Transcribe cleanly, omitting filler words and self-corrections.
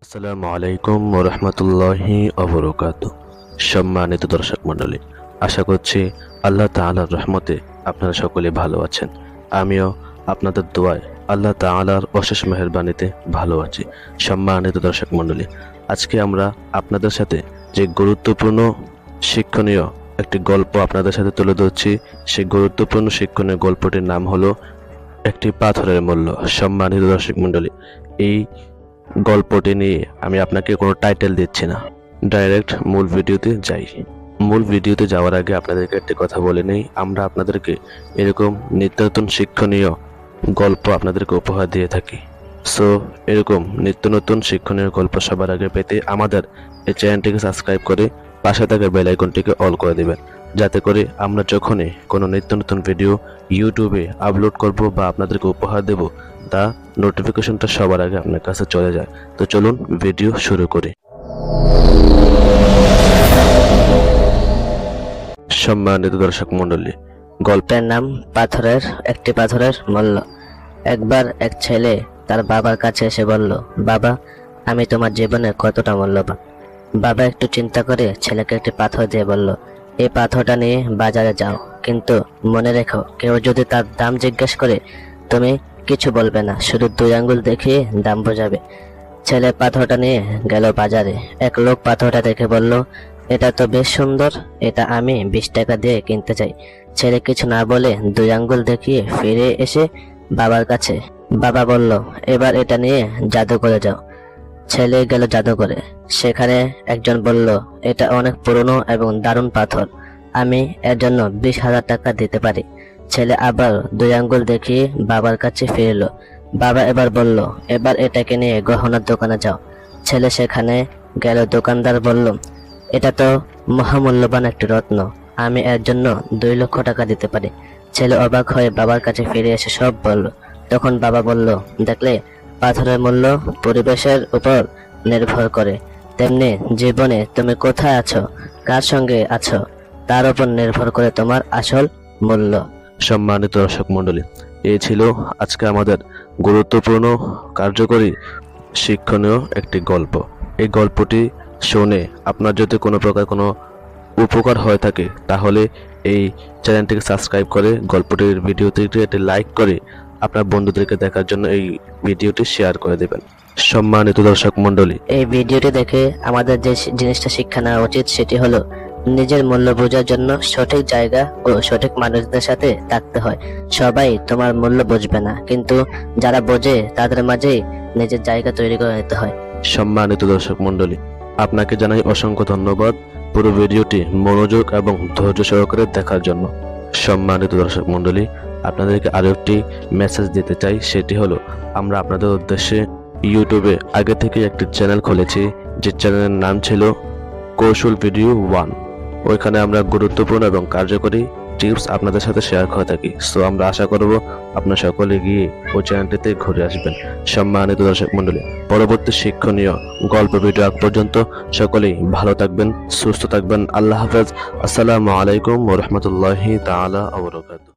আসসালামু আলাইকুম ওয়া রাহমাতুল্লাহি ওয়া বারাকাতুহু। সম্মানিত দর্শক মণ্ডলী, আশা করছি আল্লাহ তাআলার রহমতে আপনারা সকলে ভালো আছেন। আমিও আপনাদের দোয়ায় আল্লাহ তাআলার অশেষ মেহেরবানিতে ভালো আছি। সম্মানিত দর্শক মণ্ডলী, আজকে আমরা আপনাদের সাথে যে গুরুত্বপূর্ণ শিক্ষণীয় একটি গল্প আপনাদের সাথে তুলে ধরছি, সেই গুরুত্বপূর্ণ শিক্ষণীয় গল্পটির নাম হলো একটি পাথরের মূল্য। সম্মানিত দর্শক মণ্ডলী, এই গল্পটি নিয়ে আমি আপনাকে কোনো টাইটেল দিচ্ছি না, ডাইরেক্ট মূল ভিডিওতে যাই। মূল ভিডিওতে যাওয়ার আগে আপনাদেরকে একটি কথা বলে নেই, আমরা আপনাদেরকে এরকম নিত্য নতুন শিক্ষণীয় গল্প আপনাদেরকে উপহার দিয়ে থাকি। সো এরকম নিত্য নতুন শিক্ষণীয় গল্প সবার আগে পেতে আমাদের এই চ্যানেলটিকে সাবস্ক্রাইব করে পাশে থাকা বেল আইকনটিকে অল করে দেবেন, যাতে করে আমরা যখনই কোনো নিত্য নতুন ভিডিও ইউটিউবে আপলোড করব বা আপনাদেরকে উপহার দেব, তা নোটিফিকেশনটা সবার আগে আপনার কাছে চলে যায়। তো চলুন ভিডিও শুরু করি। সম্মানিত দর্শক মণ্ডলী, গল্পের নাম একটি পাথরের মূল্য। একবার এক ছেলে তার বাবার কাছে এসে বলল, বাবা, আমি তোমার জীবনে কতটা মূল্যবান। বাবা একটু চিন্তা করে ছেলেকে একটি পাথর দিয়ে বলল, এই পাথরটা নিয়ে বাজারে যাও, কিন্তু মনে রেখো, কেউ যদি তার দাম জিজ্ঞেস করে তুমি কিছু বলবে না, শুধু 2 আঙ্গুল দেখিয়ে দাম বোঝাবে। ছেলে পাথরটা নিয়ে গেল বাজারে। এক লোক পাথরটা দেখে বলল, এটা তো বেশ সুন্দর, এটা আমি 20 টাকা দিয়ে কিনতে চাই। ছেলে কিছু না বলে 2 আঙ্গুল দেখিয়ে ফিরে এসে বাবার কাছে। বাবা বলল, এবার এটা নিয়ে জাদুঘরে যাও। ছেলে গেল জাদুঘরে। সেখানে একজন বলল, এটা অনেক পুরনো এবং দারুণ পাথর, আমি এর জন্য 20,000 টাকা দিতে পারি। ছেলে আবার 2 আঙ্গুল দেখিয়ে বাবার কাছে ফিরল। বাবা এবার বলল, এবার এটাকে নিয়ে গহনার দোকানে যাও। ছেলে সেখানে গেল। দোকানদার বলল, এটা তো মহামূল্যবান একটি রত্ন, আমি এর জন্য 2 লক্ষ টাকা দিতে পারি। ছেলে অবাক হয়ে বাবার কাছে ফিরে এসে সব বলল। তখন বাবা বলল, দেখলে, পাথরের মূল্য পরিবেশের উপর নির্ভর করে, তেমনি জীবনে তুমি কোথায় আছো, কার সঙ্গে আছো, তার উপর নির্ভর করে তোমার আসল মূল্য। সম্মানিত দর্শক মণ্ডলী, এই ছিল আজকে আমাদের গুরুত্বপূর্ণ, কার্যকরী, শিক্ষণীয় একটি গল্প। এই গল্পটি শুনে আপনার যদি কোনো প্রকার কোনো উপকার হয়ে থাকে, তাহলে এই চ্যানেলটিকে সাবস্ক্রাইব করে গল্পটির ভিডিওটিকে একটি লাইক করে আপনার বন্ধুদেরকে দেখার জন্য এই ভিডিওটি শেয়ার করে দেবেন। সম্মানিত দর্শক মণ্ডলী, এই ভিডিওটি দেখে আমাদের যে জিনিসটা শিক্ষা নেওয়া উচিত, সেটি হলো নিজের মূল্য বোঝার জন্য সঠিক জায়গা ও সঠিক মানুষদের সাথে থাকতে হয়। সবাই তোমার মূল্য বুঝবে না, কিন্তু যারা বোঝে তাদের মাঝেই নিজের জায়গা তৈরি করে নিতে হয়। সম্মানিত দর্শক মণ্ডলী, আপনাকে জানাই অসংখ্য ধন্যবাদ পুরো ভিডিওটি মনোযোগ এবং ধৈর্য সহকারে দেখার জন্য। সম্মানিত দর্শক মণ্ডলী, আপনাদেরকে আরো একটি মেসেজ দিতে চাই, সেটি হলো আমরা আপনাদের উদ্দেশ্যে ইউটিউবে আগে থেকে একটি চ্যানেল খুলেছি, যে চ্যানেলের নাম ছিল কৌশল ভিডিও 1। ওইখানে আমরা গুরুত্বপূর্ণ এবং কার্যকরী টিপস আপনাদের সাথে শেয়ার করে থাকি। সো আমরা আশা করব আপনারা সকলে গিয়ে ওই চ্যানেলটিতে ঘুরে আসবেন। সম্মানিত দর্শক মণ্ডলী, পরবর্তী শিক্ষণীয় গল্প ভিডিও আগ পর্যন্ত সকলেই ভালো থাকবেন, সুস্থ থাকবেন। আল্লাহ হাফেজ। আসসালামু আলাইকুম ওয়া রাহমাতুল্লাহি তাআলা ওয়া বারাকাতুহু।